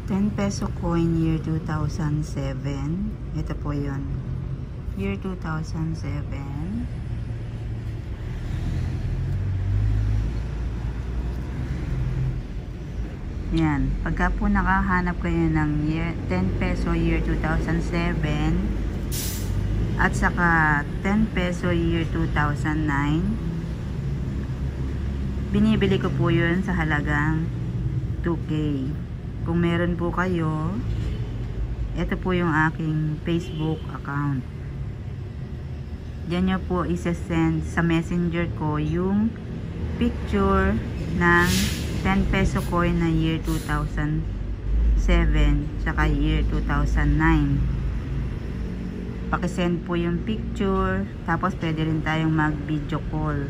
10 peso coin year 2007. Ito po yun. Year 2007. Yan. Pagka po nakahanap kayo ng 10 peso year 2007 at saka 10 peso year 2009, binibili ko po yun sa halagang 2K. Kung meron po kayo, ito po yung aking Facebook account. Diyan nyo po isa-send sa messenger ko yung picture ng 10 peso coin na year 2007 saka year 2009. Pakisend po yung picture, tapos pwede rin tayong mag video call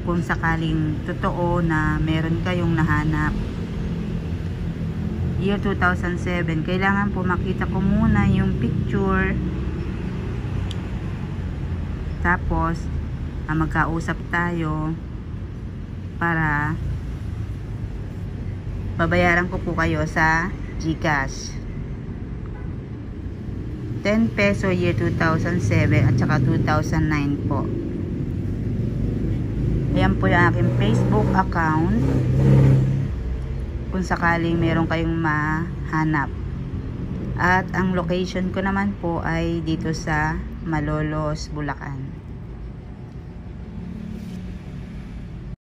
kung sakaling totoo na meron kayong nahanap. Year 2007, kailangan po makita ko muna yung picture, tapos magkausap tayo para babayaran ko po kayo sa GCash. 10 peso year 2007 at saka 2009 po. Ayan po yung aking Facebook account kung sakaling meron kayong mahanap. At ang location ko naman po ay dito sa Malolos, Bulacan.